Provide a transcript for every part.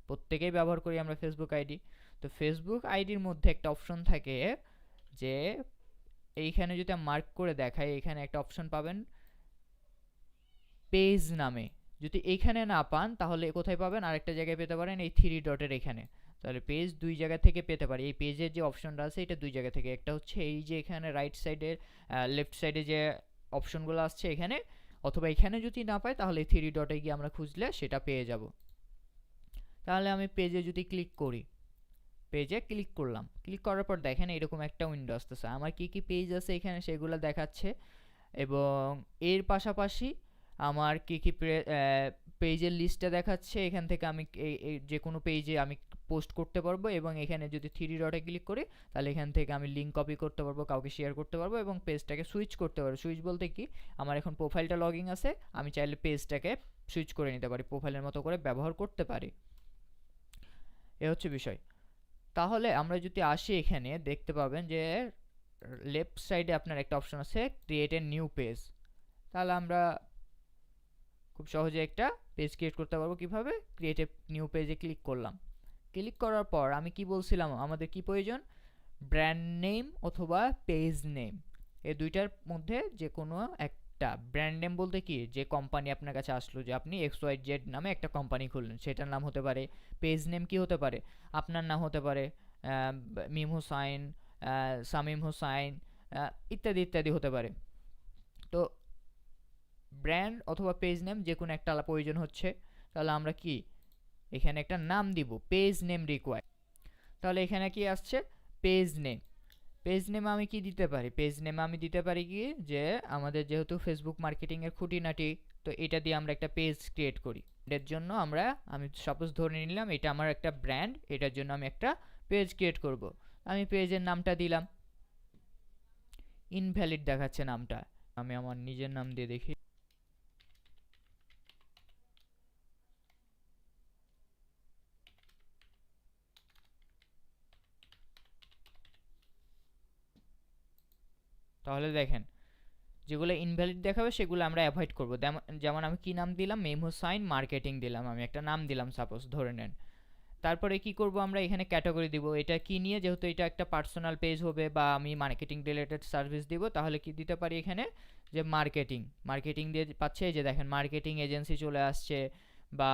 প্রত্যেকেই ব্যবহার করি আমরা ফেসবুক আইডি। তো ফেসবুক আইডির মধ্যে একটা অপশন থাকে যে এইখানে যদি আমি মার্ক করে দেখাই, এখানে একটা অপশন পাবেন পেজ নামে। যদি এইখানে না পান তাহলে কোথায় পাবেন, আরেকটা জায়গায় পেতে পারেন এই থ্রি ডটের এখানে। তাহলে পেজ দুই জায়গা থেকে পেতে পারি। এই পেজের যে অপশনটা আছে এটা দুই জায়গা থেকে, একটা হচ্ছে এই যে এখানে রাইট সাইডের লেফট সাইডে যে অপশনগুলো আসছে এখানে, অথবা এখানে যদি না পাই তাহলে থ্রি ডটে গিয়ে আমরা খুঁজলে সেটা পেয়ে যাব। তাহলে আমি পেজে যদি ক্লিক করি, পেজে ক্লিক করলাম, ক্লিক করার পর দেখেন এরকম একটা উইন্ডো আসতেছে। আমার কি কি পেজ আছে এখানে সেগুলো দেখাচ্ছে, এবং এর পাশাপাশি আমার কি কি পেজের লিস্টটা দেখাচ্ছে। এখান থেকে আমি যে কোনো পেজে আমি পোস্ট করতে পারবো, এবং এখানে যদি থ্রি ডটে ক্লিক করি তাহলে এখান থেকে আমি লিঙ্ক কপি করতে পারবো, কাউকে শেয়ার করতে পারবো, এবং পেজটাকে সুইচ করতে পারবো। সুইচ বলতে কি, আমার এখন প্রোফাইলটা লগইন আছে, আমি চাইলে পেজটাকে সুইচ করে নিতে পারি, প্রোফাইলের মতো করে ব্যবহার করতে পারি। এ হচ্ছে বিষয়। তাহলে আমরা যদি আসি এখানে দেখতে পাবেন যে লেফট সাইডে আপনার একটা অপশন আছে ক্রিয়েট এ নিউ পেজ। তাহলে আমরা খুব সহজে একটা পেজ ক্রিয়েট করতে পারবো। কিভাবে? ক্রিয়েট এ নিউ পেজে ক্লিক করলাম। ক্লিক করার পর আমি কি বলছিলাম, আমাদের কি প্রয়োজন, ব্র্যান্ড নেম অথবা পেজ নেম, এই দুইটার মধ্যে যে কোনো একটা। ব্র্যান্ড নেম বলতে কি, যে কোম্পানি আপনার কাছে আসলো, যে আপনি XYZ নামে একটা কোম্পানি খুললেন সেটার নাম হতে পারে। পেজ নেম কি হতে পারে, আপনার নাম হতে পারে মিম হুসাইন, সামিম হুসাইন, ইত্যাদি ইত্যাদি হতে পারে। তো ব্র্যান্ড অথবা পেজ নেম যে কোনো একটা প্রয়োজন হচ্ছে। তাহলে আমরা কি এখানে একটা নাম দিব, পেজ নেম রিকোয়ার। তাহলে এখানে কি আসছে, পেজ নেম। পেজ নেম আমি কি দিতে পারি, পেজ নেম আমি দিতে পারি কি, যে আমাদের যেহেতু ফেসবুক মার্কেটিংয়ের খুঁটিনাটি, তো এটা দিয়ে আমরা একটা পেজ ক্রিয়েট করি। এর জন্য আমি সাপোজ ধরে নিলাম এটা আমার একটা ব্র্যান্ড, এটার জন্য আমি একটা পেজ ক্রিয়েট করব। আমি পেজের নামটা দিলাম, ইনভ্যালিড দেখাচ্ছে নামটা, আমি আমার নিজের নাম দিয়ে দেখি। তাহলে দেখেন যেগুলো ইনভ্যালিড দেখাবে সেগুলো আমরা অ্যাভয়েড করবো। যেমন আমি কি নাম দিলাম, মেম হুসাইন মার্কেটিং দিলাম, আমি একটা নাম দিলাম সাপোজ ধরে নেন। তারপরে কি করব, আমরা এখানে ক্যাটাগরি দিব, এটা কি নিয়ে, যেহেতু এটা একটা পার্সোনাল পেজ হবে বা আমি মার্কেটিং রিলেটেড সার্ভিস দিব, তাহলে কি দিতে পারি এখানে, যে মার্কেটিং। মার্কেটিং দিয়ে পাচ্ছে, এই যে দেখেন মার্কেটিং এজেন্সি চলে আসছে, বা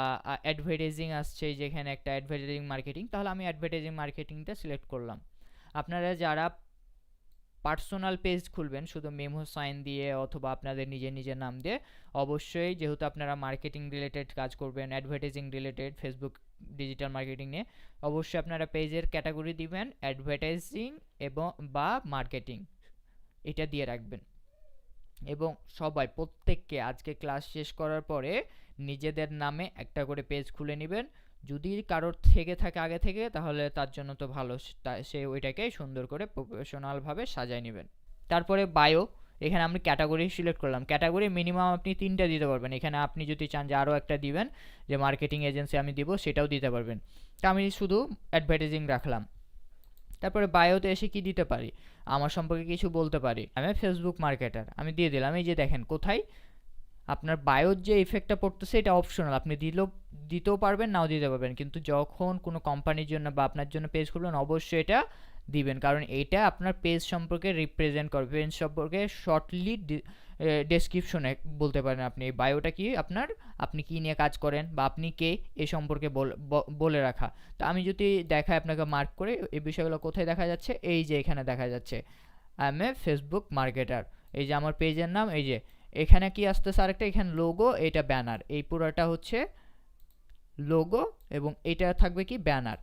অ্যাডভার্টাইজিং আসছে, যেখানে একটা অ্যাডভার্টাইজিং মার্কেটিং, তাহলে আমি অ্যাডভার্টাইজিং মার্কেটিংটা সিলেক্ট করলাম। আপনারা যারা পার্সোনাল পেজ খুলবেন শুধু মেমো সাইন দিয়ে অথবা আপনাদের নিজের নাম দিয়ে, অবশ্যই যেহেতু আপনারা মার্কেটিং রিলেটেড কাজ করবেন, advertising related Facebook digital marketing নিয়ে, অবশ্যই আপনারা পেজের ক্যাটাগরি দিবেন অ্যাডভার্টাইজিং এবং বা মার্কেটিং, এটা দিয়ে রাখবেন। এবং সবাই প্রত্যেককে আজকে ক্লাস শেষ করার পরে নিজেদের নামে একটা করে পেজ খুলে নেবেন। যদি কারোর থেকে থাকে আগে থেকে তাহলে তার জন্য তো ভালো, সে ওইটাকে সুন্দর করে প্রফেশনালভাবে সাজায় নেবেন। তারপরে বায়ো, এখানে আমি ক্যাটাগরি সিলেক্ট করলাম। ক্যাটাগরি মিনিমাম আপনি 3টা দিতে পারবেন, এখানে আপনি যদি চান যে আরও একটা দিবেন, যে মার্কেটিং এজেন্সি আমি দিব, সেটাও দিতে পারবেন। তা আমি শুধু অ্যাডভার্টাইজিং রাখলাম। তারপরে বায়োতে এসে কি দিতে পারি, আমার সম্পর্কে কিছু বলতে পারি, আমি ফেসবুক মার্কেটার, আমি দিয়ে দিলাম। এই যে দেখেন কোথায় আপনার বায়োর যে ইফেক্টটা পড়তেছে এটা অপশনাল, আপনি দিতেও পারবেন নাও দিতে পারবেন, কিন্তু যখন কোনো কোম্পানির জন্য বা আপনার জন্য পেজ খুলবেন অবশ্যই এটা দিবেন, কারণ এটা আপনার পেজ সম্পর্কে রিপ্রেজেন্ট করবে, পেজ সম্পর্কে শর্টলি ডেসক্রিপশনে বলতে পারেন আপনি এই বায়োটা কি আপনার, আপনি কি নিয়ে কাজ করেন বা আপনি কে, এ সম্পর্কে বলে রাখা। তো আমি যদি দেখাই আপনাকে মার্ক করে, এই বিষয়গুলো কোথায় দেখা যাচ্ছে, এই যে এখানে দেখা যাচ্ছে I M A Facebook marketer, এই যে আমার পেজের নাম, এই যে এখানে কি আসতেছে আরেকটা, এখানে লোগো, এটা ব্যানার, এই পুরোটা হচ্ছে লোগো এবং এটা থাকবে কি ব্যানার।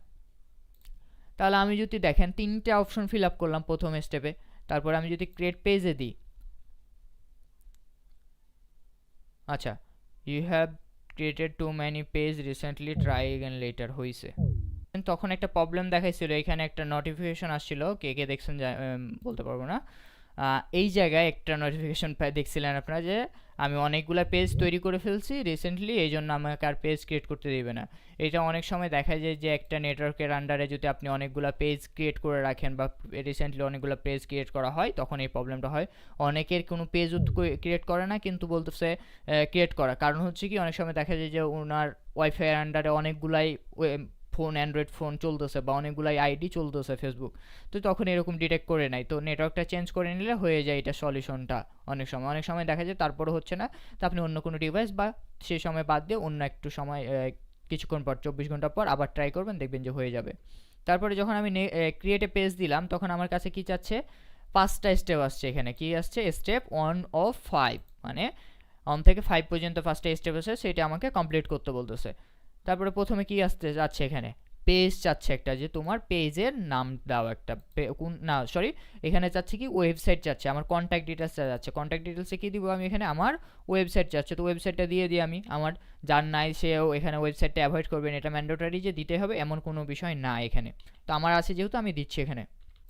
তাহলে আমি যদি দেখেন 3টা অপশন ফিল আপ করলাম প্রথম স্টেপে। তারপর আমি যদি ক্রিয়েট পেজে দিই, আচ্ছা you have created too many page recently, try again later হয়েছে। তখন একটা প্রবলেম দেখাইছিল, এখানে একটা নোটিফিকেশন আসছিল, কে কে দেখছেন বলতে পারবো না। এই জায়গায় একটা নোটিফিকেশন দেখছিলেন আপনারা যে আমি অনেকগুলো পেজ তৈরি করে ফেলছি রিসেন্টলি, এই জন্য আমাকে আর পেজ ক্রিয়েট করতে দেবে না। এটা অনেক সময় দেখা যায় যে একটা নেটওয়ার্কের আন্ডারে যদি আপনি অনেকগুলো পেজ ক্রিয়েট করে রাখেন বা রিসেন্টলি অনেকগুলো পেজ ক্রিয়েট করা হয়, তখন এই প্রবলেমটা হয়। অনেকের কোনো পেজ ক্রিয়েট করে না কিন্তু বলতেছে ক্রিয়েট করা, কারণ হচ্ছে কি অনেক সময় দেখা যায় যে ওনার ওয়াইফাইয়ের আন্ডারে অনেকগুলাই ফোন অ্যান্ড্রয়েড ফোন চলতেছে বা অনেকগুলাই আইডি চলতেছে ফেসবুক, তো তখন এরকম ডিটেক্ট করে নাই, তো নেটওয়ার্কটা চেঞ্জ করে নিলে হয়ে যায় এটা সলিউশনটা। অনেক সময় দেখা যায় তারপরে হচ্ছে না, তো আপনি অন্য কোনো ডিভাইস বা সেই সময় বাদ দিয়ে অন্য একটু সময় কিছুক্ষণ পর 24 ঘন্টা পর আবার ট্রাই করবেন, দেখবেন যে হয়ে যাবে। তারপরে যখন আমি ক্রিয়েট এ পেজ দিলাম তখন আমার কাছে কি চাচ্ছে, 5টা স্টেপ আসছে। এখানে কি আসছে, স্টেপ 1 of 5, মানে 1 থেকে 5 পর্যন্ত 5টা স্টেপ আছে, সেটা আমাকে কমপ্লিট করতে বলতেছে। তারপরে প্রথমে কি আসতে যাচ্ছে, এখানে পেজ চাচ্ছে একটা, যে তোমার পেজের নাম দাও একটা, কোন না সরি, এখানে চাচ্ছে কি ওয়েবসাইট চাচ্ছে, আমার কন্ট্যাক্ট ডিটেলস যাচ্ছে, কন্ট্যাক্ট ডিটেলসে কি দিব আমি, এখানে আমার ওয়েবসাইট চাচ্ছে, তো ওয়েবসাইটটা দিয়ে দিই আমি। আমার যার নাই সেও এখানে ওয়েবসাইটটা অ্যাভয়েড করবেন, এটা ম্যান্ডেটরি যে দিতে হবে এমন কোনো বিষয় না এখানে, তো আমার আছে যেহেতু আমি দিচ্ছি এখানে।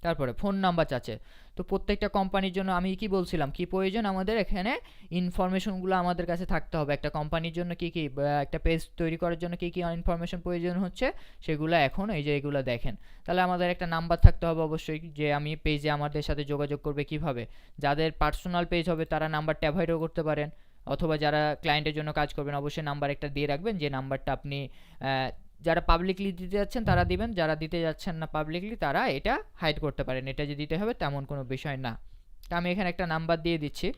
তারপরে ফোন নাম্বার চাচ্ছে, তো প্রত্যেকটা কোম্পানির জন্য আমি কি বলছিলাম কি প্রয়োজন, আমাদের এখানে ইনফরমেশনগুলো আমাদের কাছে থাকতে হবে। একটা কোম্পানির জন্য কি কি, একটা পেজ তৈরি করার জন্য কি কি ইনফরমেশন প্রয়োজন হচ্ছে, সেগুলো এখন এই যে এগুলো দেখেন। তাহলে আমাদের একটা নাম্বার থাকতে হবে অবশ্যই, যে আমি পেজে আমাদের সাথে যোগাযোগ করবে কিভাবে। যাদের পার্সোনাল পেজ হবে তারা নাম্বারটা অ্যাভয়েডও করতে পারেন, অথবা যারা ক্লায়েন্টের জন্য কাজ করবেন অবশ্যই নাম্বার একটা দিয়ে রাখবেন, যে নাম্বারটা আপনি যারা পাবলিকলি দিতে যাচ্ছেন তারা দিবেন, যারা দিতে যাচ্ছেন না পাবলিকলি তারা এটা হাইড করতে পারেন, এটা যে দিতে হবে তেমন কোনো বিষয় না। তো আমি এখানে একটা নাম্বার দিয়ে দিচ্ছি,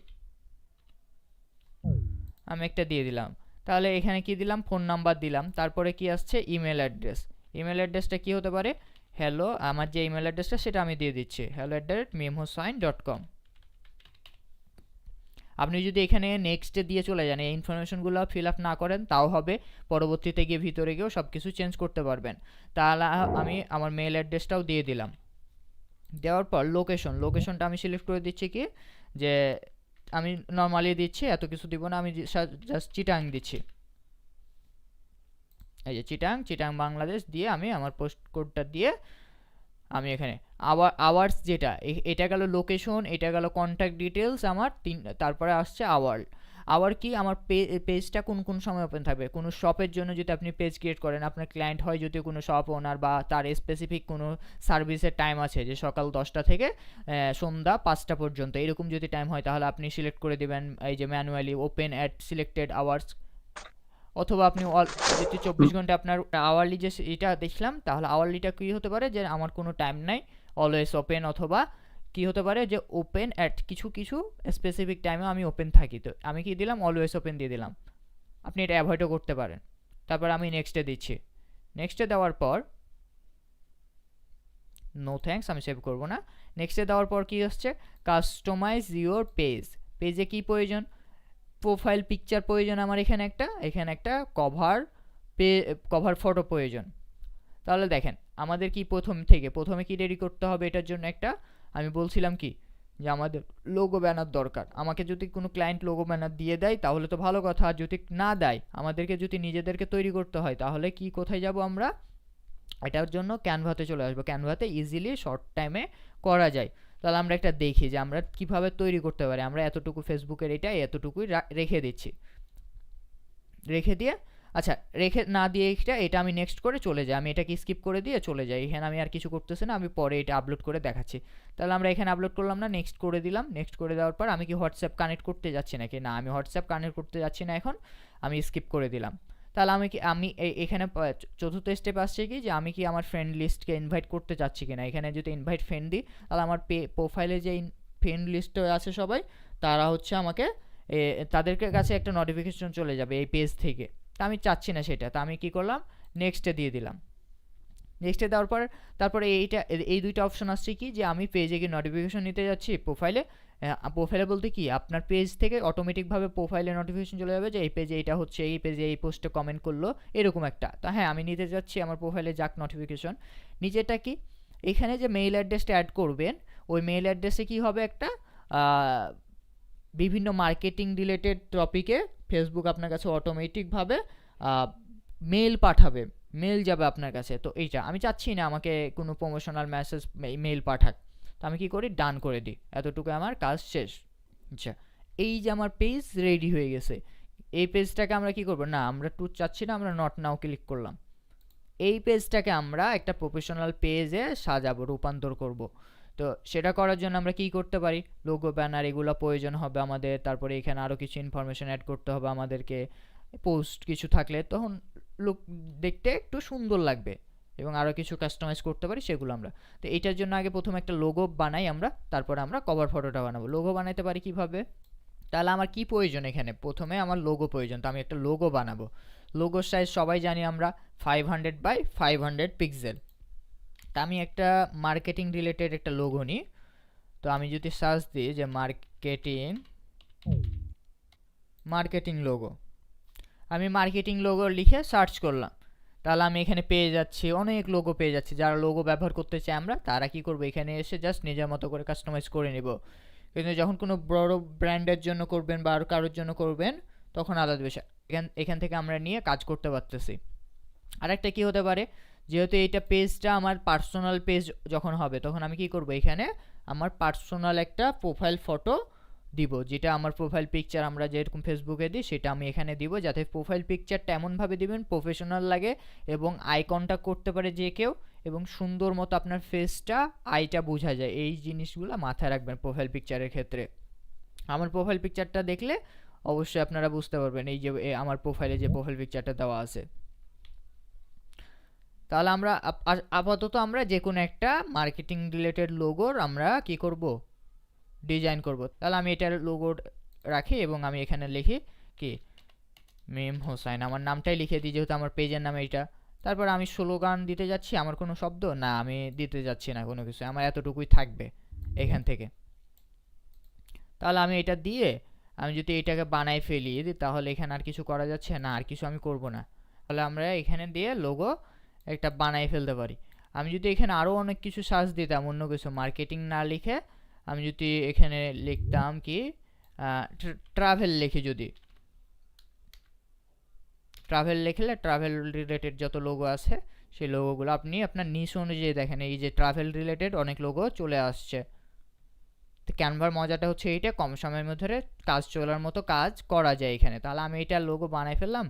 আমি একটা দিয়ে দিলাম। তাহলে এখানে কি দিলাম, ফোন নাম্বার দিলাম। তারপরে কি আসছে, ইমেল অ্যাড্রেস। ইমেল অ্যাড্রেসটা কি হতে পারে, হ্যালো, আমার যে ইমেল অ্যাড্রেসটা সেটা আমি দিয়ে দিচ্ছি, hello@memhossain.com। আপনি যদি এখানে নেক্সটে দিয়ে চলে যান, এই ইনফরমেশনগুলো ফিল আপ না করেন তাও হবে, পরবর্তীতে গিয়ে ভিতরে গিয়েও সব কিছু চেঞ্জ করতে পারবেন। তাহলে আমি আমার মেল অ্যাড্রেসটাও দিয়ে দিলাম। দেওয়ার পর লোকেশনটা আমি সিলেক্ট করে দিচ্ছি কি, যে আমি নর্মালি দিচ্ছি, এত কিছু দিব না, আমি জাস্ট চিটাং দিচ্ছি, এই যে চিটাং বাংলাদেশ দিয়ে আমি আমার পোস্ট কোডটা দিয়ে আমি এখানে আওয়ার্স, যেটা এটা গেল লোকেশন, এটা গেল কন্ট্যাক্ট ডিটেলস আমার তারপরে আসছে আওয়ার কি, আমার পেজটা কোন কোন সময় ওপেন থাকবে। কোনো শপের জন্য যদি আপনি পেজ ক্রিয়েট করেন, আপনার ক্লায়েন্ট হয় যদি কোনো শপ ওনার, বা তার স্পেসিফিক কোনো সার্ভিসের টাইম আছে, যে সকাল 10টা থেকে সন্ধ্যা 5টা পর্যন্ত, এরকম যদি টাইম হয় তাহলে আপনি সিলেক্ট করে দেবেন এই যে manually open at selected hours, অথবা আপনি যদি 24 ঘন্টা আপনার আওয়ারলি যে এটা দেখলাম, তাহলে আওয়ারলিটা কী হতে পারে, যে আমার কোনো টাইম নাই, অলওয়েজ ওপেন, অথবা কি হতে পারে যে ওপেন অ্যাট কিছু কিছু স্পেসিফিক টাইমে আমি ওপেন থাকি, তো আমি কি দিলাম, অলওয়েজ ওপেন দিয়ে দিলাম। আপনি এটা অ্যাভয়েডও করতে পারেন। তারপর আমি নেক্সটে দিচ্ছি, নেক্সটে দেওয়ার পর নো থ্যাঙ্কস, আমি সেভ করব না। নেক্সটে দেওয়ার পর কি হচ্ছে, কাস্টমাইজ ইউর পেজে কি প্রয়োজন, প্রোফাইল পিকচার প্রয়োজন আমার, এখানে একটা কভার ফটো প্রয়োজন। তাহলে দেখেন আমাদের কি প্রথমে কি রেডি করতে হবে, এটার জন্য একটা আমি বলছিলাম কি, যে আমাদের লোগো ব্যানার দরকার। আমাকে যদি কোনো ক্লায়েন্ট লোগো ব্যানার দিয়ে দেয় তাহলে তো ভালো কথা, আর যদি না দেয়, আমাদেরকে যদি নিজেদেরকে তৈরি করতে হয়, তাহলে কি কোথায় যাব আমরা, এটার জন্য ক্যানভাতে চলে আসবো। ক্যানভাতে ইজিলি শর্ট টাইমে করা যায়। তাহলে আমরা একটা দেখি যে আমরা কিভাবে তৈরি করতে পারি। আমরা এতটুকু ফেসবুকের এতটুকুই রেখে দিচ্ছি, রেখে দিয়ে আচ্ছা রেখে না দিয়ে এটা আমি নেক্সট করে চলে যাই, আমি এটাকে স্কিপ করে দিয়ে চলে যাই, এখানে আমি আর কিছু করতেছি না, আমি পরে এটা আপলোড করে দেখাচ্ছি। তাহলে আমরা এখানে আপলোড করলাম না, নেক্সট করে দিলাম। নেক্সট করে দেওয়ার পর আমি কি হোয়াটসঅ্যাপ কানেক্ট করতে যাচ্ছি নাকি, না আমি হোয়াটসঅ্যাপ কানেক্ট করতে যাচ্ছি না, এখন আমি স্কিপ করে দিলাম। তাহলে আমি এখানে চতুর্থ স্টেপ আসছে কি, যে আমি কি আমার ফ্রেন্ড লিস্টকে ইনভাইট করতে চাচ্ছি কিনা। এখানে যদি ইনভাইট ফ্রেন্ড দিই, তাহলে আমার প্রোফাইলে যে ফ্রেন্ড লিস্টে আছে সবাই, তারা হচ্ছে আমাকে তাদেরকে কাছে একটা নোটিফিকেশন চলে যাবে এই পেজ থেকে। তা আমি চাচ্ছি না সেটা, তা আমি কি করলাম, নেক্সটে দিয়ে দিলাম। নেক্সটে দেওয়ার পর তারপরে এই দুইটা অপশন আসছে কি, যে আমি পেজে কি নোটিফিকেশন নিতে যাচ্ছি প্রোফাইলে বলতে কি, আপনার পেজ থেকে অটোমেটিকভাবে প্রোফাইলে নোটিফিকেশন চলে যাবে যে এই পেজে এটা হচ্ছে, এই পেজে এই পোস্টে কমেন্ট করলো, এরকম একটা। তা হ্যাঁ আমি নিতে যাচ্ছি আমার প্রোফাইলে যাক নোটিফিকেশন। নিচেটা কি, এখানে যে মেইল অ্যাড্রেসটা অ্যাড করবেন, ওই মেইল অ্যাড্রেসে কি হবে, একটা বিভিন্ন মার্কেটিং রিলেটেড টপিকে ফেসবুক আপনার কাছে অটোমেটিকভাবে মেল পাঠাবে, মেল যাবে আপনার কাছে। তো এইটা আমি চাচ্ছি না আমাকে কোনো প্রমোশনাল মেসেজ মেল পাঠাক, তো আমি কি করি, ডান করে দিই, এতটুকু আমার কাজ শেষ। আচ্ছা, এই যে আমার পেজ রেডি হয়ে গেছে। এই পেজটাকে আমরা কি করব, না আমরা চাচ্ছি না, আমরা নট নাও ক্লিক করলাম। এই পেজটাকে আমরা একটা প্রফেশনাল পেজে সাজাবো, রূপান্তর করব। তো সেটা করার জন্য আমরা কি করতে পারি, লোগো ব্যানার এগুলো প্রয়োজন হবে আমাদের। তারপরে এখানে আরও কিছু ইনফরমেশন অ্যাড করতে হবে আমাদেরকে, পোস্ট কিছু থাকলে তখন লোক দেখতে একটু সুন্দর লাগবে। এবং আরও কিছু কাস্টমাইজ করতে পারি সেগুলো আমরা। তো এইটার জন্য আগে প্রথমে একটা লোগো বানাই আমরা, তারপরে আমরা কভার ফটোটা বানাবো। লোগো বানাইতে পারি কিভাবে? তাহলে আমার কি প্রয়োজন? এখানে প্রথমে আমার লোগো প্রয়োজন, তো আমি একটা লোগো বানাবো। লোগোর সাইজ সবাই জানি আমরা 500 বাই 500 পিক্সেল। তা আমি একটা মার্কেটিং রিলেটেড একটা লোগো নিই। তো আমি যদি সার্চ দিই যে মার্কেটিং লোগো, আমি মার্কেটিং লোগো লিখে সার্চ করলাম, তাহলে আমি এখানে পেয়ে যাচ্ছি অনেক লোগো পেয়ে যাচ্ছি। যারা লোগো ব্যবহার করতে চাই আমরা, তারা কি করবো, এখানে এসে জাস্ট নিজের মতো করে কাস্টমাইজ করে নিব। কিন্তু যখন কোনো বড় ব্র্যান্ডের জন্য করবেন বা আরও কারোর জন্য করবেন, তখন আলাদা বিষয়। এখান থেকে আমরা নিয়ে কাজ করতে পারতেছি। আরেকটা কি হতে পারে, যেহেতু এইটা পেজটা আমার পার্সোনাল পেজ যখন হবে, তখন আমি কি করব, এখানে আমার পার্সোনাল একটা প্রোফাইল ফটো দিব, যেটা আমার প্রোফাইল পিকচার আমরা যেরকম ফেসবুকে দিই সেটা আমি এখানে দিব, যাতে প্রোফাইল পিকচারটা এমনভাবে দিবেন প্রফেশনাল লাগে এবং আই কন্ট্যাক্ট করতে পারে যে কেউ, এবং সুন্দর মতো আপনার ফেসটা আইটা বোঝা যায়। এই জিনিসগুলো মাথায় রাখবেন প্রোফাইল পিকচারের ক্ষেত্রে। আমার প্রোফাইল পিকচারটা দেখলে অবশ্যই আপনারা বুঝতে পারবেন এই যে আমার প্রোফাইলে যে প্রোফাইল পিকচারটা দেওয়া আছে। তাহলে আমরা আপাতত আমরা যে কোনো একটা মার্কেটিং রিলেটেড লোগোর আমরা কি করব, ডিজাইন করব। তাহলে আমি এটার লোগো রাখি এবং আমি এখানে লিখি কি মেম হোসাইন, আমার নামটাই লিখে দিই যেহেতু আমার পেজের নাম এইটা। তারপর আমি স্লোগান দিতে যাচ্ছি, আমার কোনো শব্দ না আমি দিতে যাচ্ছি না কোনো কিছু, আমার এতটুকুই থাকবে এখান থেকে। তাহলে আমি এটা দিয়ে আমি যদি এটাকে বানাই ফেলি, তাহলে এখানে আর কিছু করা যাচ্ছে না, আর কিছু আমি করব না। তাহলে আমরা এখানে দিয়ে লোগো একটা বানাই ফেলতে পারি। আমি যদি এখানে আরও অনেক কিছু সার্চ দিতাম, অন্য কিছু মার্কেটিং না লিখে আমি যদি এখানে লিখতাম কি ট্রাভেল লিখি, যদি ট্রাভেল লিখলে ট্রাভেল রিলেটেড যত লোগো আছে সেই লোগোগুলো আপনি আপনার নিশ অনুযায়ী দেখেন, এই যে ট্রাভেল রিলেটেড অনেক লোগো চলে আসছে। তো ক্যানভার মজাটা হচ্ছে এইটা, কম সময়ের মধ্যে কাজ চলার মতো কাজ করা যায় এখানে। তাহলে আমি এটা লোগো বানাই ফেললাম,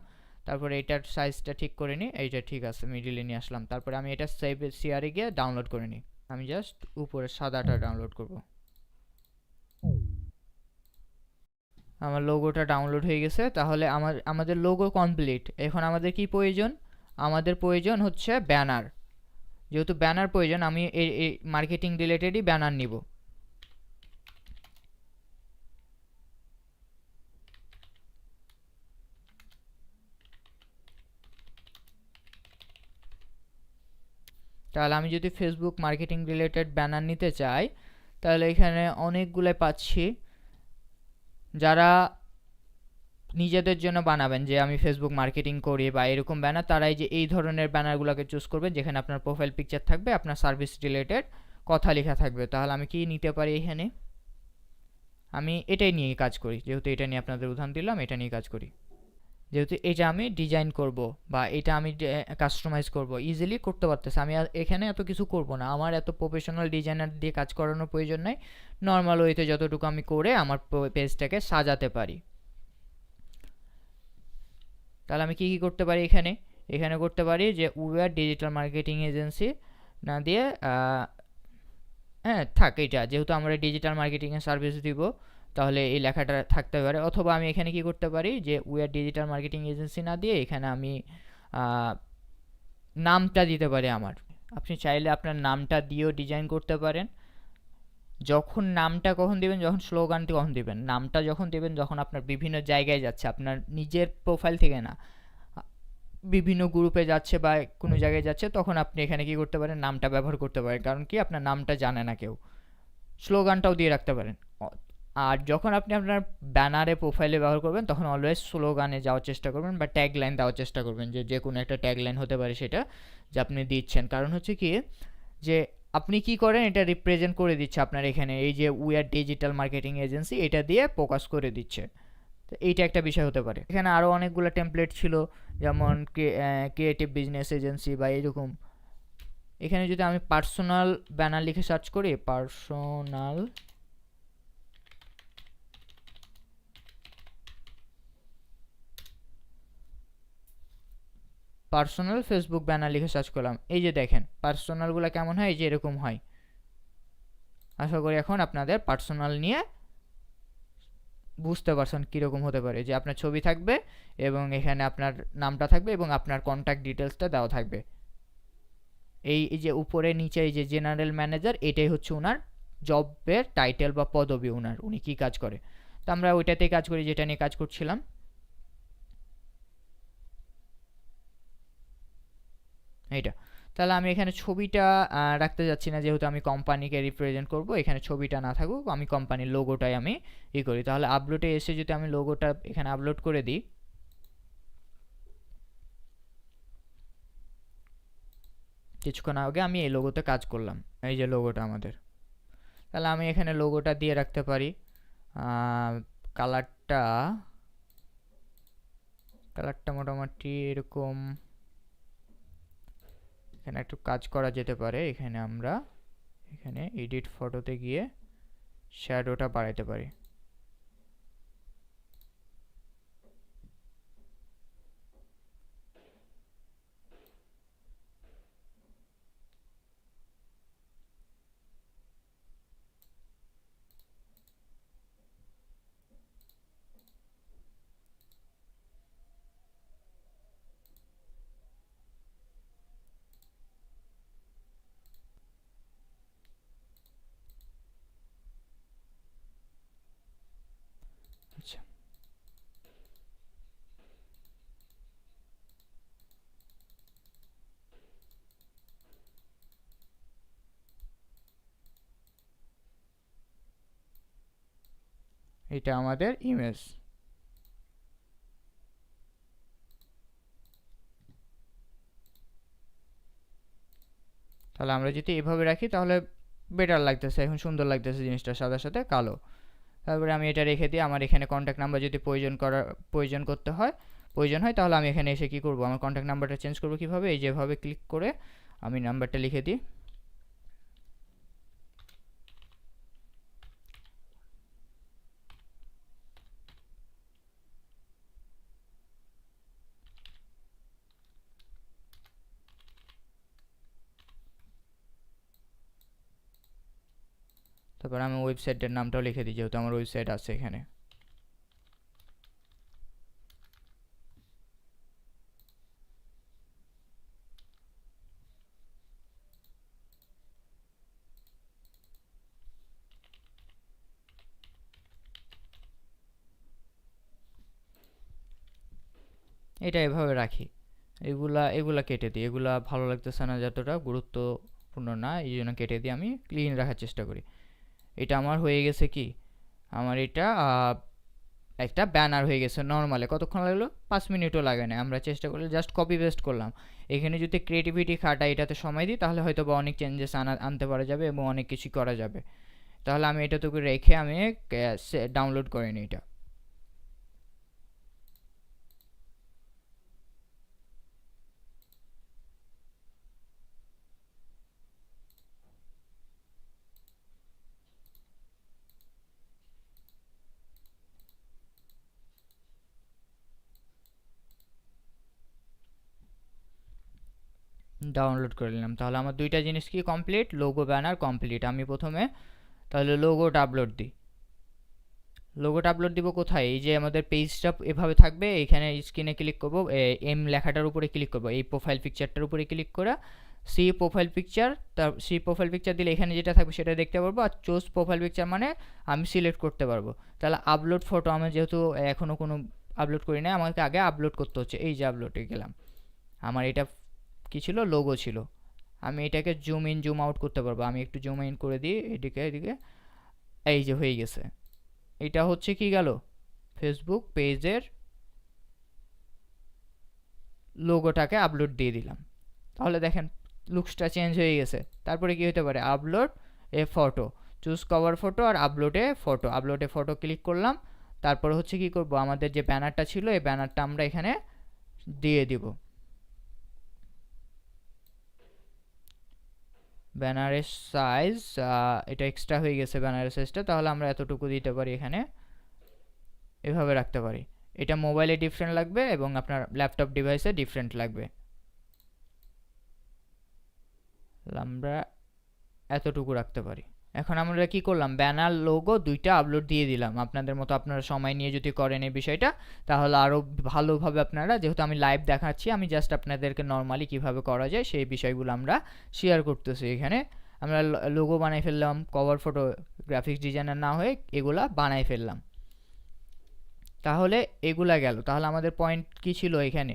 তারপরে এটার সাইজটা ঠিক করে নিই, এইটা ঠিক আছে মিডিলে নিয়ে আসলাম। তারপরে আমি এটা সেভ শেয়ারে গিয়ে ডাউনলোড করে নিই। আমি জাস্ট উপরে সাদাটা ডাউনলোড করব। আমার লোগোটা ডাউনলোড হয়ে গেছে। তাহলে আমাদের লোগো কমপ্লিট। এখন আমাদের কি প্রয়োজন, আমাদের প্রয়োজন হচ্ছে ব্যানার। যেহেতু ব্যানার প্রয়োজন, আমি এই মার্কেটিং রিলেটেডই ব্যানার নিব। তাহলে আমি যদি ফেসবুক মার্কেটিং রিলেটেড ব্যানার নিতে চাই, তাহলে এখানে অনেকগুলাই পাচ্ছি। যারা নিজেদের জন্য বানাবেন যে আমি ফেসবুক মার্কেটিং করি বা এরকম ব্যানার, তারাই যে এই ধরনের ব্যানারগুলোকে চুজ করবেন, যেখানে আপনার প্রোফাইল পিকচার থাকবে, আপনার সার্ভিস রিলেটেড কথা লেখা থাকবে। তাহলে আমি কি নিতে পারি, এখানে আমি এটাই নিয়ে কাজ করি, যেহেতু এটা নিয়ে আপনাদের উদাহরণ দিলাম, এটা নিয়ে কাজ করি। যেহেতু এটা আমি ডিজাইন করব বা এটা আমি কাস্টমাইজ করব, ইজিলি করতে পারতেছি। আমি এখানে এত কিছু করব না, আমার এত প্রফেশনাল ডিজাইনার দিয়ে কাজ করানোর প্রয়োজন নাই। নর্মাল ওয়েতে যতটুকু আমি করে আমার পেজটাকে সাজাতে পারি। তাহলে আমি কি করতে পারি, এখানে করতে পারি যে উইয়ার ডিজিটাল মার্কেটিং এজেন্সি না দিয়ে হ্যাঁ থাক, এটা যেহেতু আমরা ডিজিটাল মার্কেটিংয়ের সার্ভিস দিব, তাহলে এই লেখাটা থাকতে পারে। অথবা আমি এখানে কি করতে পারি, যে উইয়ার ডিজিটাল মার্কেটিং এজেন্সি না দিয়ে এখানে আমি নামটা দিতে পারি আমার। আপনি চাইলে আপনার নামটা দিয়েও ডিজাইন করতে পারেন। যখন নামটা কখন দিবেন, যখন স্লোগানটি কখন দিবেন, নামটা যখন দিবেন যখন আপনার বিভিন্ন জায়গায় যাচ্ছে, আপনার নিজের প্রোফাইল থেকে না, বিভিন্ন গ্রুপে যাচ্ছে বা কোনো জায়গায় যাচ্ছে, তখন আপনি এখানে কি করতে পারেন, নামটা ব্যবহার করতে পারেন। কারণ কি, আপনার নামটা জানে না কেউ। স্লোগানটাও দিয়ে রাখতে পারেন। আর যখন আপনি আপনার ব্যানারে প্রোফাইলে ব্যবহার করবেন, তখন অলওয়েজ স্লোগানে যাওয়ার চেষ্টা করবেন বা ট্যাগ লাইন দেওয়ার চেষ্টা করবেন, যে কোনো একটা ট্যাগ লাইন হতে পারে সেটা যে আপনি দিচ্ছেন। কারণ হচ্ছে কি, যে আপনি কি করেন, এটা রিপ্রেজেন্ট করে দিচ্ছে আপনার এখানে, এই যে উইয়ার ডিজিটাল মার্কেটিং এজেন্সি, এটা দিয়ে ফোকাস করে দিচ্ছে। তো এইটা একটা বিষয় হতে পারে। এখানে আরও অনেকগুলো টেমপ্লেট ছিল, যেমন ক্রিয়েটিভ বিজনেস এজেন্সি বা এরকম। এখানে যদি আমি পার্সোনাল ব্যানার লিখে সার্চ করি, পার্সোনাল ফেসবুক ব্যানার লিখে সার্চ করলাম, এই যে দেখেন পার্সোনালগুলো কেমন হয়, এই যে এরকম হয়। আশা করি এখন আপনাদের পার্সোনাল নিয়ে বুঝতে পারছেন কীরকম হতে পারে, যে আপনার ছবি থাকবে এবং এখানে আপনার নামটা থাকবে এবং আপনার কন্ট্যাক্ট ডিটেলসটা দেওয়া থাকবে। এই যে উপরে নিচে এই যে জেনারেল ম্যানেজার, এটাই হচ্ছে ওনার জবের টাইটেল বা পদবি, উনি কি কাজ করে। তো আমরা ওইটাতেই কাজ করি যেটা নিয়ে কাজ করছিলাম। এইটা তাহলে আমি এখানে ছবিটা রাখতে যাচ্ছি না, যেহেতু আমি কোম্পানিকে রিপ্রেজেন্ট করব, এখানে ছবিটা না থাকুক, আমি কোম্পানির লোগোটাই আমি করি। তাহলে আপলোডে এসে যদি আমি লোগোটা এখানে আপলোড করে দিই, কিছুক্ষণ আগে আমি এই লোগোতে কাজ করলাম, এই যে লোগোটা আমাদের। তাহলে আমি এখানে লোগোটা দিয়ে রাখতে পারি, কালারটা মোটামুটি এরকম, এখানে একটু কাজ করা যেতে পারে। এখানে আমরা এডিট ফটোতে গিয়ে শ্যাডোটা বাড়াইতে পারি। আচ্ছা, এটা আমাদের ইমেজ। তাহলে আমরা যদি এভাবে রাখি তাহলে বেটার লাগতেছে, এখন সুন্দর লাগতেছে জিনিসটা, সাদার সাথে কালো। তারপরে আমি এটা রেখে দিই। আমার এখানে কন্ট্যাক্ট নাম্বার যদি প্রয়োজন হয় তাহলে আমি এখানে এসে কি করব, আমার কন্ট্যাক্ট নাম্বারটা চেঞ্জ করব কিভাবে, এই যেভাবে ক্লিক করে আমি নাম্বারটা লিখে দিই। তারপর আমি ওয়েবসাইটের নামটাও লিখে দিই, যেহেতু আমার ওয়েবসাইট আছে এখানে। এটা এভাবে রাখি। এগুলা কেটে দিই, এগুলা ভালো লাগতেছে না, যতটা গুরুত্বপূর্ণ না, এই জন্য কেটে দিয়ে আমি ক্লিন রাখার চেষ্টা করি। এটা আমার হয়ে গেছে কি, আমার এটা একটা ব্যানার হয়ে গেছে। নর্মালে কতক্ষণ লাগলো, 5 মিনিটও লাগে না। আমরা চেষ্টা করলে জাস্ট কপি পেস্ট করলাম। এখানে যদি ক্রিয়েটিভিটি খাটাই, এটাতে সময় দিই, তাহলে হয়তো বা অনেক চেঞ্জেস আনতে পারা যাবে এবং অনেক কিছু করা যাবে। তাহলে আমি এটাটুকু রেখে আমি ডাউনলোড করে নিই এটা। ডাউনলোড করে নিলাম। তাহলে আমার দুইটা জিনিস কি কমপ্লিট, লোগো ব্যানার কমপ্লিট। আমি প্রথমে তাহলে লোগোটা আপলোড দিই। লোগোটা আপলোড দিব কোথায়, এই যে আমাদের পেজটা এভাবে থাকবে, এখানে স্ক্রিনে ক্লিক করব, এম লেখাটার উপরে ক্লিক করব, এই প্রোফাইল পিকচারটার উপরে ক্লিক করে সি প্রোফাইল পিকচার দিলে এখানে যেটা থাকবে সেটা দেখতে পারবো। আর চুজ প্রোফাইল পিকচার মানে আমি সিলেক্ট করতে পারবো। তাহলে আপলোড ফটো, আমি যেহেতু এখনও কোনো আপলোড করি না, আমাকে আগে আপলোড করতে হচ্ছে। এই যে আপলোডে গেলাম, আমার এটা কি ছিল, লোগো ছিল। আমি এটাকে জুম ইন জুম আউট করতে পারবো। আমি একটু জুম ইন করে দিই এদিকে, এই যে হয়ে গেছে। এটা হচ্ছে কি গেল, ফেসবুক পেজের লোগোটাকে আপলোড দিয়ে দিলাম। তাহলে দেখেন লুকসটা চেঞ্জ হয়ে গেছে। তারপরে কি হতে পারে, upload a photo, choose cover photo আর আপলোডে ফটো ক্লিক করলাম। তারপরে হচ্ছে কি করব, আমাদের যে ব্যানারটা ছিল এই ব্যানারটা আমরা এখানে দিয়ে দিব। ব্যানারের সাইজ এটা এক্সট্রা হয়ে গেছে ব্যানারের সাইজটা, তাহলে আমরা এতটুকু দিতে পারি, এখানে এভাবে রাখতে পারি। এটা মোবাইলে ডিফারেন্ট লাগবে এবং আপনার ল্যাপটপ ডিভাইসে ডিফারেন্ট লাগবে। আমরা এতটুকু রাখতে পারি। এখন আমরা কি করলাম, ব্যানার লোগো দুইটা আপলোড দিয়ে দিলাম। আপনাদের মতো আপনারা সময় নিয়ে যদি করেন এই বিষয়টা, তাহলে আরও ভালোভাবে আপনারা, যেহেতু আমি লাইভ দেখাচ্ছি, আমি জাস্ট আপনাদেরকে নর্মালি কিভাবে করা যায় সেই বিষয়গুলো আমরা শেয়ার করতেছি। এখানে আমরা লোগো বানাই ফেললাম, কভার ফটো গ্রাফিক্স ডিজাইনার না হয়ে এগুলা বানাই ফেললাম। তাহলে এগুলা গেল। তাহলে আমাদের পয়েন্ট কি ছিল এখানে,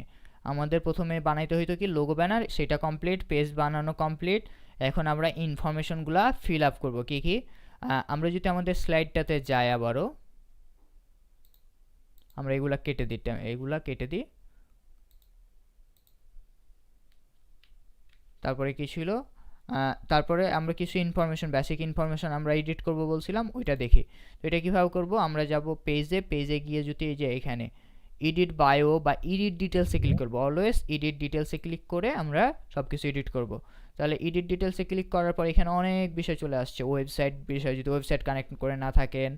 আমাদের প্রথমে বানাইতে হইতো কি লোগো ব্যানার, সেটা কমপ্লিট, পেজ বানানো কমপ্লিট। এখন আমরা ইনফরমেশনগুলা ফিল আপ করবো। কি কি, আমরা যদি আমাদের স্লাইডটাতে যাই, আবারও আমরা এগুলা কেটে দিতাম, এগুলা কেটে দিই। তারপরে কি ছিল, তারপরে আমরা কিছু ইনফরমেশন, বেসিক ইনফরমেশন আমরা এডিট করব বলছিলাম, ওইটা দেখি। তো এটা কীভাবে করব, আমরা যাব পেজে গিয়ে যদি এই যে এখানে এডিট বায়ো বা এডিট ডিটেলসে ক্লিক করব। অলওয়েজ এডিট ডিটেলসে ক্লিক করে আমরা সব কিছু এডিট করব। তাহলে এডিট ডিটেলসে ক্লিক করার পর এখানে অনেক বিষয় চলে আসছে, ওয়েবসাইট বিষয়, যদি ওয়েবসাইট কানেক্ট করে না থাকেন।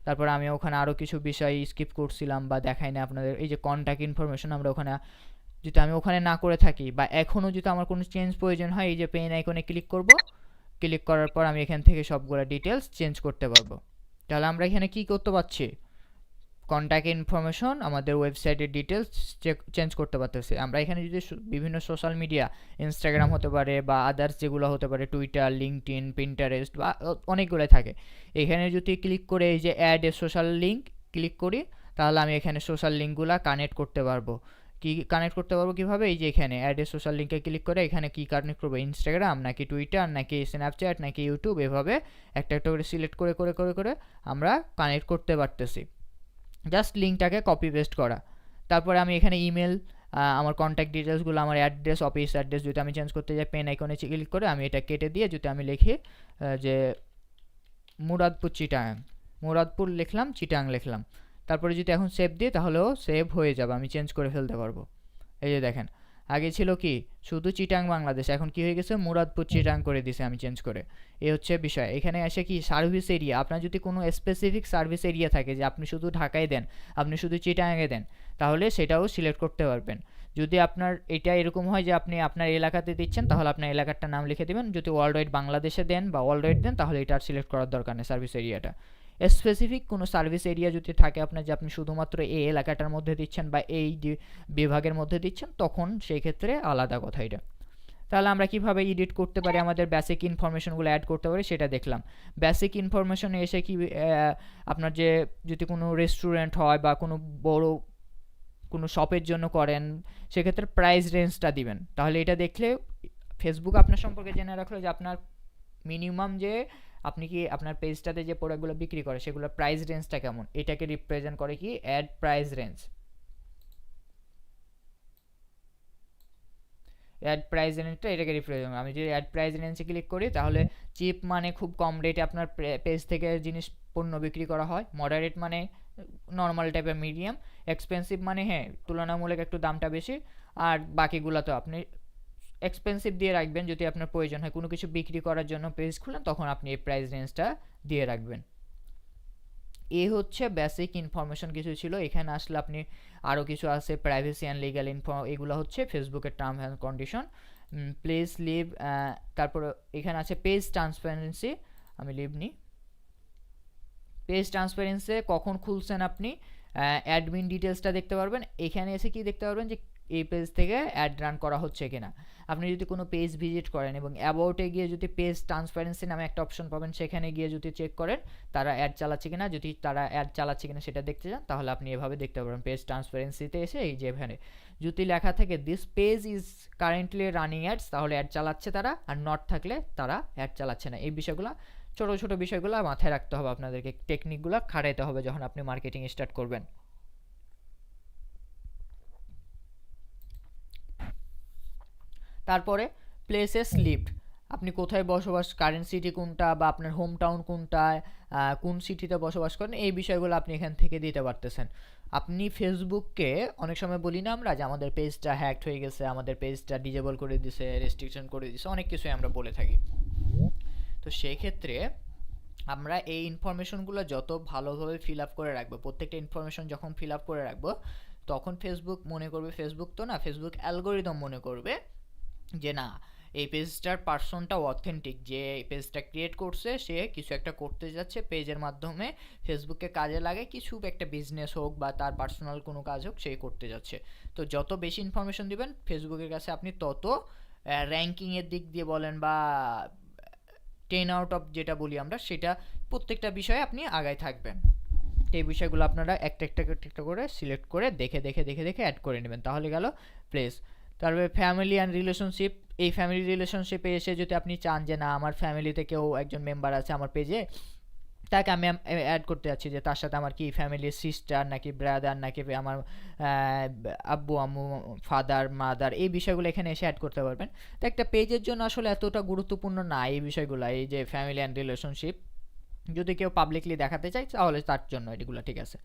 তারপর আমি ওখানে আরও কিছু বিষয় স্কিপ করছিলাম বা দেখাই না আপনাদের, এই যে কন্ট্যাক্ট ইনফরমেশন, আমরা ওখানে যদি আমি ওখানে না করে থাকি বা এখনও যদি আমার কোনো চেঞ্জ প্রয়োজন হয়, এই যে পেন আইকনে ক্লিক করব। ক্লিক করার পর আমি এখান থেকে সবগুলো ডিটেলস চেঞ্জ করতে পারবো। তাহলে আমরা এখানে কি করতে পারছি, কন্ট্যাক্ট ইনফরমেশন, আমাদের ওয়েবসাইটের ডিটেলস চেঞ্জ করতে পারতেছি। আমরা এখানে যদি বিভিন্ন সোশ্যাল মিডিয়া, ইনস্টাগ্রাম হতে পারে বা আদার্স যেগুলো হতে পারে, টুইটার, লিঙ্কডইন, পিন্টারেস্ট বা অনেকগুলো থাকে, এখানে যদি ক্লিক করে এই যে add a social link click করি, তাহলে আমি এখানে সোশ্যাল লিঙ্কগুলো কানেক্ট করতে পারবো। কি কানেক্ট করতে পারবো কীভাবে, এই যে এখানে অ্যাড এ সোশ্যাল লিঙ্কে ক্লিক করে এখানে কি কানেক্ট করবো, ইনস্টাগ্রাম নাকি টুইটার নাকি স্ন্যাপচ্যাট নাকি ইউটিউব, এভাবে একটা একটা করে সিলেক্ট করে করে করে করে আমরা কানেক্ট করতে পারতেছি। জাস্ট লিঙ্কটাকে কপি পেস্ট করা। তারপরে আমি এখানে ইমেল, আমার কন্ট্যাক্ট ডিটেলসগুলো, আমার অ্যাড্রেস, অফিস অ্যাড্রেস যদি আমি চেঞ্জ করতে যাই, পেন আইকনে ক্লিক করে আমি এটা কেটে দিয়ে যদি আমি লিখি যে মুরাদপুর চিটাং, মুরাদপুর লিখলাম, চিটাং লিখলাম, তারপরে যদি এখন সেভ দিই তাহলেও সেভ হয়ে যাবে, আমি চেঞ্জ করে ফেলতে পারবো। এই যে দেখেন, আগে ছিল কি শুধু চিটাং বাংলাদেশ, এখন কি হয়ে গেছে মুরাদপুর চিটাং করে দিছে আমি চেঞ্জ করে। এই হচ্ছে বিষয়। এখানে এসে কি সার্ভিস এরিয়া, আপনার যদি কোনো স্পেসিফিক সার্ভিস এরিয়া থাকে যে আপনি শুধু ঢাকায় দেন, আপনি শুধু চিটাংয়ে দেন, তাহলে সেটাও সিলেক্ট করতে পারবেন। যদি আপনার এটা এরকম হয় যে আপনি আপনার এলাকাতে দিচ্ছেন, তাহলে আপনার এলাকাটার নাম লিখে দেবেন। যদি ওয়ার্ল্ড ওয়াইড বাংলাদেশে দেন বা ওয়ার্ল্ড ওয়াইড দেন, তাহলে এটা আর সিলেক্ট করার দরকার নেই সার্ভিস এরিয়াটা। স্পেসিফিক কোনো সার্ভিস এরিয়া যদি থাকে আপনার, যে আপনি শুধুমাত্র এই এলাকাটার মধ্যে দিচ্ছেন বা এই বিভাগের মধ্যে দিচ্ছেন, তখন সেই ক্ষেত্রে আলাদা কথা এটা। তাহলে আমরা কিভাবে এডিট করতে পারি, আমাদের বেসিক ইনফরমেশনগুলো অ্যাড করতে পারি সেটা দেখলাম। বেসিক ইনফরমেশনে এসে কি আপনার যে যদি কোনো রেস্টুরেন্ট হয় বা কোনো বড় কোনো শপের জন্য করেন, সেক্ষেত্রে প্রাইস রেঞ্জটা দিবেন। তাহলে এটা দেখলে ফেসবুক আপনার সম্পর্কে জেনে রাখলো যে আপনার মিনিমাম যে আপনি কি আপনার পেজটাতে যে প্রোডাক্টগুলো বিক্রি করে সেগুলোর প্রাইস রেঞ্জটা কেমন, এটাকে রিপ্রেজেন্ট করে কি add price range. Add price রেঞ্জটা এটাকে রিপ্রেজেন্ট, আমি যদি অ্যাড প্রাইস রেঞ্জে ক্লিক করি, তাহলে চিপ মানে খুব কম রেটে আপনার পেজ থেকে জিনিস পণ্য বিক্রি করা হয়, মডারেট মানে নর্মাল টাইপের, মিডিয়াম, এক্সপেন্সিভ মানে হ্যাঁ তুলনামূলক একটু দামটা বেশি, আর বাকিগুলো তো আপনি এক্সপেন্সিভ দিয়ে রাখবেন। যদি আপনার প্রয়োজন হয় কোনো কিছু বিক্রি করার জন্য পেজ খুলেন, তখন আপনি এই প্রাইস রেঞ্জটা দিয়ে রাখবেন। এই হচ্ছে বেসিক ইনফরমেশন কিছু ছিল। এখানে আসলে আপনি আরও কিছু আছে, প্রাইভেসি অ্যান্ড লিগ্যাল এগুলো হচ্ছে ফেসবুকের term and condition, please leave. তারপর এখানে আছে পেজ ট্রান্সপারেন্সি, আমি লিভ নিই। পেজ ট্রান্সপারেন্সি কখন খুলছেন আপনি, অ্যাডমিন ডিটেলসটা দেখতে পারবেন। এখানে এসে কি দেখতে পারবেন যে এই পেজ থেকে অ্যাড রান করা হচ্ছে কিনা। আপনি যদি কোনো পেজ ভিজিট করেন এবং অ্যাবাউটে গিয়ে যদি পেজ ট্রান্সপারেন্সি নামে একটা অপশন পাবেন, সেখানে গিয়ে যদি চেক করেন তারা অ্যাড চালাচ্ছে কিনা, যদি তারা অ্যাড চালাচ্ছে কিনা সেটা দেখতে চান, তাহলে আপনি এভাবে দেখতে পারবেন। পেজ ট্রান্সপারেন্সিতে এসে এই যে এখানে যদি লেখা থাকে this page is currently running ads, তাহলে অ্যাড চালাচ্ছে তারা, আর নট থাকলে তারা অ্যাড চালাচ্ছে না। এই বিষয়গুলো ছোটো ছোটো বিষয়গুলো মাথায় রাখতে হবে আপনাদেরকে, টেকনিকগুলো খাটাইতে হবে যখন আপনি মার্কেটিং স্টার্ট করবেন। তারপরে প্লেসেস লিভড, আপনি কোথায় বসবাস, কারেন্ট সিটি কোনটা বা আপনার হোম টাউন কোনটায়, কোন সিটিতে বসবাস করেন, এই বিষয়গুলো আপনি এখান থেকে দিতে পারতেছেন। আপনি ফেসবুককে অনেক সময় বলি না আমরা যে আমাদের পেজটা হ্যাকড হয়ে গেছে, আমাদের পেজটা ডিজেবল করে দিছে, রেস্ট্রিকশন করে দিছে, অনেক কিছুই আমরা বলে থাকি। তো সেই ক্ষেত্রে আমরা এই ইনফরমেশনগুলো যত ভালোভাবে ফিল আপ করে রাখবো, প্রত্যেকটা ইনফরমেশন যখন ফিল আপ করে রাখবো, তখন ফেসবুক মনে করবে, ফেসবুক তো না, ফেসবুক অ্যালগোরিদম মনে করবে যে না, এই পেজটার পার্সনটা অথেন্টিক, যে পেজটা ক্রিয়েট করছে সে কিছু একটা করতে যাচ্ছে পেজের মাধ্যমে, ফেসবুককে কাজে লাগে কিছু একটা বিজনেস হোক বা তার পার্সোনাল কোনো কাজ হোক সে করতে যাচ্ছে। তো যত বেশি ইনফরমেশন দিবেন ফেসবুকের কাছে আপনি তত র্যাঙ্কিংয়ের দিক দিয়ে বলেন বা 10 আউট অফ যেটা বলি আমরা, সেটা প্রত্যেকটা বিষয়ে আপনি আগায় থাকবেন। এই বিষয়গুলো আপনারা একটা করে সিলেক্ট করে দেখে দেখে দেখে দেখে অ্যাড করে নেবেন, তাহলে গেল প্লেস। তারপরে ফ্যামিলি অ্যান্ড রিলেশনশিপ, এই ফ্যামিলি রিলেশনশিপে এসে যদি আপনি চান যে না আমার ফ্যামিলিতে কেউ একজন মেম্বার আছে আমার পেজে, তাকে আমি অ্যাড করতে যাচ্ছি যে তার সাথে আমার কি ফ্যামিলির সিস্টার নাকি ব্রাদার নাকি আমার আব্বু আম্মু ফাদার মাদার, এই বিষয়গুলো এখানে এসে অ্যাড করতে পারবেন। তো একটা পেজের জন্য আসলে এতটা গুরুত্বপূর্ণ না এই বিষয়গুলো, এই যে ফ্যামিলি অ্যান্ড রিলেশনশিপ যদি কেউ পাবলিকলি দেখাতে চায় তাহলে তার জন্য এগুলো ঠিক আছে।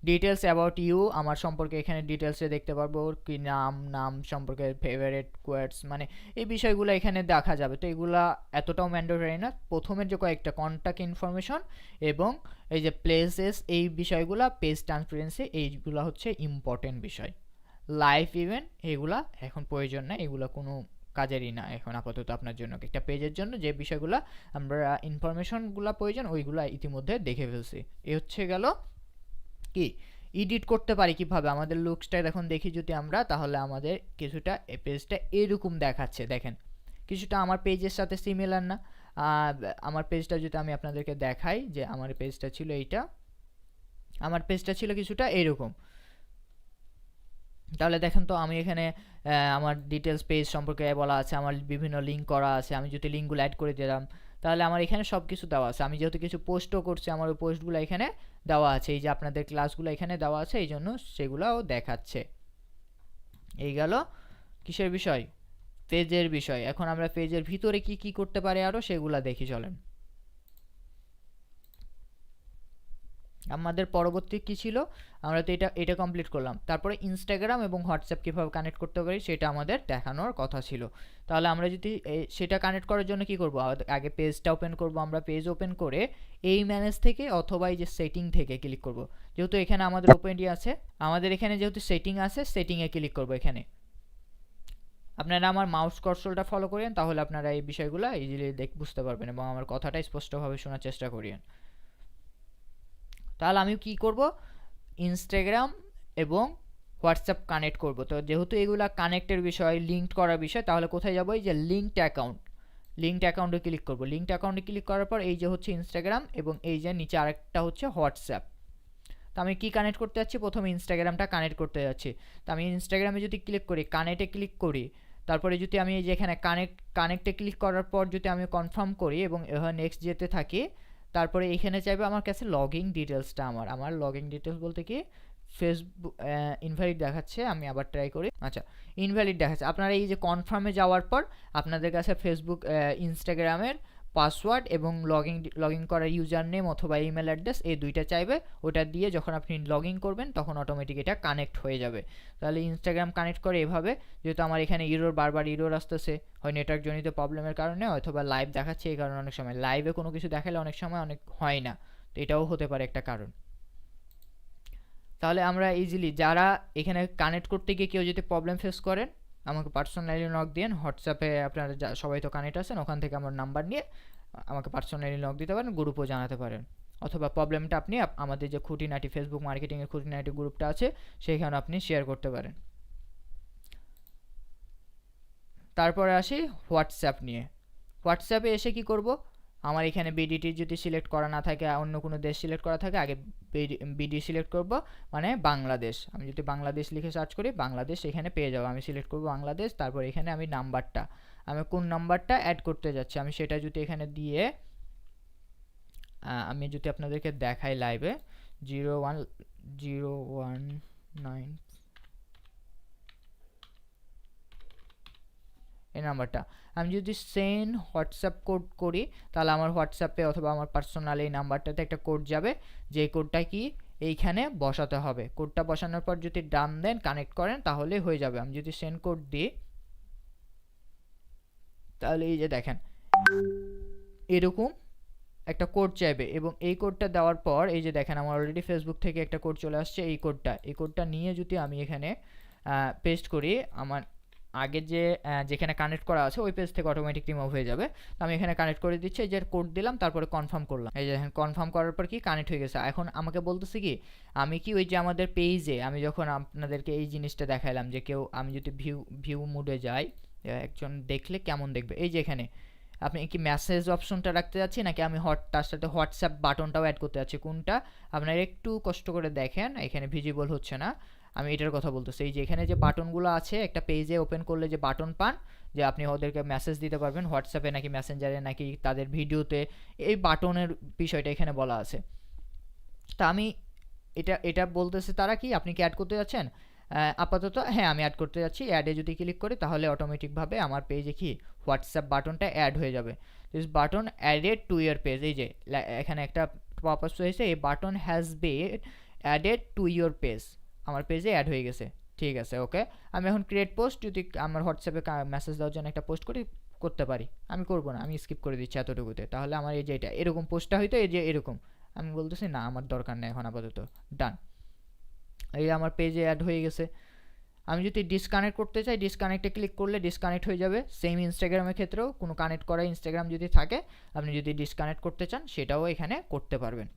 ডিটেলস অ্যাবাউট ইউ, আমার সম্পর্কে এখানে ডিটেলসে দেখতে পারবো, কি নাম সম্পর্কে ফেভারিট কোয়ার্ডস, মানে এই বিষয়গুলো এখানে দেখা যাবে। তো এগুলা এতটাও ম্যান্ডেটরি না, প্রথমের যে কয়েকটা কন্ট্যাক্ট ইনফরমেশন এবং এই যে প্লেসেস, এই বিষয়গুলো পেজ ট্রান্সপারেন্সি, এইগুলো হচ্ছে ইম্পর্টেন্ট বিষয়। লাইভ ইভেন্ট এগুলা এখন প্রয়োজন না, এগুলো কোনো কাজেরই না এখন আপাতত আপনার জন্য। একটা পেজের জন্য যে বিষয়গুলো আমরা ইনফরমেশনগুলো প্রয়োজন ওইগুলো ইতিমধ্যে দেখে ফেলছি। এ হচ্ছে গেল কি এডিট করতে পারি কিভাবে, আমাদের লুকসটা এখন দেখি যদি আমরা, তাহলে আমাদের কিছুটা পেজটা এরকম দেখাচ্ছে, দেখেন কিছুটা আমার পেজের সাথে সিমিলার না? আমার পেজটা যদি আমি আপনাদেরকে দেখাই, যে আমার পেজটা ছিল এইটা, আমার পেজটা ছিল কিছুটা এরকম। তাহলে দেখেন তো আমি এখানে আমার ডিটেলস পেজ সম্পর্কে বলা আছে, আমার বিভিন্ন লিঙ্ক করা আছে, আমি যদি লিঙ্কগুলো অ্যাড করে দিলাম তাহলে আমার এখানে সব কিছু দেওয়া আছে। আমি যেহেতু কিছু পোস্টও করছি আমার ওই পোস্টগুলো এখানে দেওয়া আছে, এই যে আপনাদের ক্লাসগুলো এখানে দেওয়া আছে এই জন্য সেগুলোও দেখাচ্ছে। এই গেল কিসের বিষয়, পেজের বিষয়। এখন আমরা পেজের ভিতরে কি কি করতে পারি আরও সেগুলো দেখি চলেন। আমাদের পরবর্তী কি ছিল, আমরা তো এটা কমপ্লিট করলাম। তারপরে ইনস্টাগ্রাম এবং হোয়াটসঅ্যাপ কীভাবে কানেক্ট করতে পারি সেটা আমাদের দেখানোর কথা ছিল। তাহলে আমরা যদি সেটা কানেক্ট করার জন্য কি করব, আগে পেজটা ওপেন করব। আমরা পেজ ওপেন করে এই ম্যানেজ থেকে অথবা এই যে সেটিং থেকে ক্লিক করব। যেহেতু এখানে আমাদের ওপেনই আছে, আমাদের এখানে যেহেতু সেটিং আছে সেটিংয়ে ক্লিক করব। এখানে আপনারা আমার মাউস কার্সরটা ফলো করেন, তাহলে আপনারা এই বিষয়গুলো ইজিলি বুঝতে পারবেন এবং আমার কথাটা স্পষ্টভাবে শোনার চেষ্টা করেন। তাহলে আমি কি করব, ইনস্টাগ্রাম এবং হোয়াটসঅ্যাপ কানেক্ট করব। তো যেহেতু এগুলা কানেক্টের বিষয়, লিঙ্কড করার বিষয়, তাহলে কোথায় যাব, এই যে লিঙ্কড অ্যাকাউন্টে ক্লিক করব। লিঙ্কড অ্যাকাউন্টে ক্লিক করার পর এই যে হচ্ছে ইনস্টাগ্রাম এবং এই যে নিচে আরেকটা হচ্ছে হোয়াটসঅ্যাপ। তো আমি কি কানেক্ট করতে যাচ্ছি, প্রথমে ইনস্টাগ্রামটা কানেক্ট করতে যাচ্ছি। তো আমি ইনস্টাগ্রামে যদি ক্লিক করি, কানেক্টে ক্লিক করি, তারপরে যদি আমি এই যে এখানে কানেক্টে ক্লিক করার পর যদি আমি কনফার্ম করি এবং এভাবে নেক্সট যেতে থাকি, তারপরে এখানে চাইবে আমার কাছে লগইন ডিটেলসটা। আমার লগইন ডিটেলস বলতে কি ফেসবুক ইনভ্যালিড দেখাচ্ছে, আমি আবার ট্রাই করি। আচ্ছা, ইনভ্যালিড দেখাচ্ছে। আপনারা এই যে কনফার্মে যাওয়ার পর আপনাদের কাছে ফেসবুক ইনস্টাগ্রামের পাসওয়ার্ড এবং লগইন করার ইউজার নেম অথবা ইমেল অ্যাড্রেস এই দুইটা চাইবে। ওটা দিয়ে যখন আপনি লগইন করবেন তখন অটোমেটিক এটা কানেক্ট হয়ে যাবে। তাহলে ইনস্টাগ্রাম কানেক্ট করে এভাবে। যেহেতু আমার এখানে বারবার ইরোর আসতেছে, হয় নেটওয়ার্ক জনিত প্রবলেমের কারণে অথবা লাইভ দেখাচ্ছে এই কারণে, অনেক সময় লাইভে কোনো কিছু দেখালে অনেক সময় অনেক হয় না, তো এটাও হতে পারে একটা কারণ। তাহলে আমরা ইজিলি যারা এখানে কানেক্ট করতে গিয়ে কেউ যদি প্রবলেম ফেস করেন আমাকে পার্সোনালি নক দিন। হোয়াটসঅ্যাপে আপনারা সবাই তো কানেক্ট আছেন, ওখান থেকে আমার নাম্বার নিয়ে আমাকে পার্সোনালি নক দিতে পারেন, গ্রুপও জানাতে পারেন। অথবা প্রবলেমটা আপনি আমাদের যে খুঁটিনাটি ফেসবুক মার্কেটিংয়ের খুঁটিনাটি গ্রুপটা আছে সেখানে আপনি শেয়ার করতে পারেন। তারপরে আসি হোয়াটসঅ্যাপ নিয়ে। হোয়াটসঅ্যাপে এসে কি করব, আমার এখানে বিডিটি যদি সিলেক্ট করা না থাকে, অন্য কোনো দেশ সিলেক্ট করা থাকে, আগে বিডি সিলেক্ট করব, মানে বাংলাদেশ। আমি যদি বাংলাদেশ লিখে সার্চ করি বাংলাদেশ এখানে পেয়ে যাবো। আমি সিলেক্ট করব বাংলাদেশ, তারপর এখানে আমি নাম্বারটা, আমি কোন নাম্বারটা অ্যাড করতে যাচ্ছি আমি সেটা যদি এখানে দিয়ে আমি যদি আপনাদেরকে দেখাই লাইভে 01019 এই নাম্বারটা আমি যদি সেন্ড হোয়াটসঅ্যাপ কোড করি, তাহলে আমার হোয়াটসঅ্যাপে অথবা আমার পার্সোনাল এই নাম্বারটাতে একটা কোড যাবে, যে কোডটা কি এইখানে বসাতে হবে। কোডটা বসানোর পর যদি ডান দেন কানেক্ট করেন তাহলে হয়ে যাবে। আমি যদি সেন্ড কোড দিই তাহলে এই যে দেখেন এরকম একটা কোড চাইবে এবং এই কোডটা দেওয়ার পর এই যে দেখেন আমার অলরেডি ফেসবুক থেকে একটা কোড চলে আসছে। এই কোডটা নিয়ে যদি আমি এখানে পেস্ট করি, আমার আগে যে যেখানে কানেক্ট করা আছে ওই পেজ থেকে অটোমেটিক রিমুভ হয়ে যাবে। তো আমি এখানে কানেক্ট করে দিচ্ছি, এই যে কোড দিলাম, তারপরে কনফার্ম করলাম। এই যে কনফার্ম করার পর কি কানেক্ট হয়ে গেছে। এখন আমাকে বলতেছে কি আমি কি ওই যে আমাদের পেজে আমি যখন আপনাদেরকে এই জিনিসটা দেখাইলাম যে কেউ আমি যদি ভিউ মোডে যাই, একজন দেখলে কেমন দেখবে, এই যে এখানে আপনি কি মেসেজ অপশনটা রাখতে যাচ্ছি নাকি আমি তার সাথে হোয়াটসঅ্যাপ বাটনটাও অ্যাড করতে যাচ্ছি, কোনটা আপনারা একটু কষ্ট করে দেখেন, এখানে ভিজিবল হচ্ছে না। আমি এটার কথা বলতেছি, এই যে এখানে যে বাটনগুলো আছে একটা পেজে ওপেন করলে যে বাটন পান, যে আপনি ওদেরকে মেসেজ দিতে পারবেন হোয়াটসঅ্যাপে নাকি মেসেঞ্জারে নাকি তাদের ভিডিওতে, এই বাটনের বিষয়টা এখানে বলা আছে। তা আমি এটা এটা বলতেছে তারা কি আপনি কি অ্যাড করতে যাচ্ছেন, আপাতত হ্যাঁ আমি অ্যাড করতে যাচ্ছি। অ্যাডে যদি ক্লিক করি তাহলে অটোমেটিকভাবে আমার পেজে কি হোয়াটসঅ্যাপ বাটনটা অ্যাড হয়ে যাবে। This button added to year page, এই যে এখানে একটা পপআপ হয়েছে, এই button has been added to your page, আমার পেজে অ্যাড হয়ে গেছে। ঠিক আছে, ওকে। আমি এখন ক্রিয়েট পোস্ট যদি আমার হোয়াটসঅ্যাপে মেসেজ দেওয়ার জন্য একটা পোস্ট করতে পারি, আমি করব না, আমি স্কিপ করে দিচ্ছি এতটুকুতে। তাহলে আমার এই যে এটা এরকম পোস্টটা হয়তো এই যে এরকম, আমি বলতেছি না আমার দরকার নেই এখন আপাতত, ডান। এই আমার পেজে অ্যাড হয়ে গেছে। আমি যদি ডিসকানেক্ট করতে চাই, ডিসকানেক্টে ক্লিক করলে ডিসকানেক্ট হয়ে যাবে। সেম ইনস্টাগ্রামের ক্ষেত্রেও কোনো কানেক্ট করা ইনস্টাগ্রাম যদি থাকে, আপনি যদি ডিসকানেক্ট করতে চান সেটাও এখানে করতে পারবেন।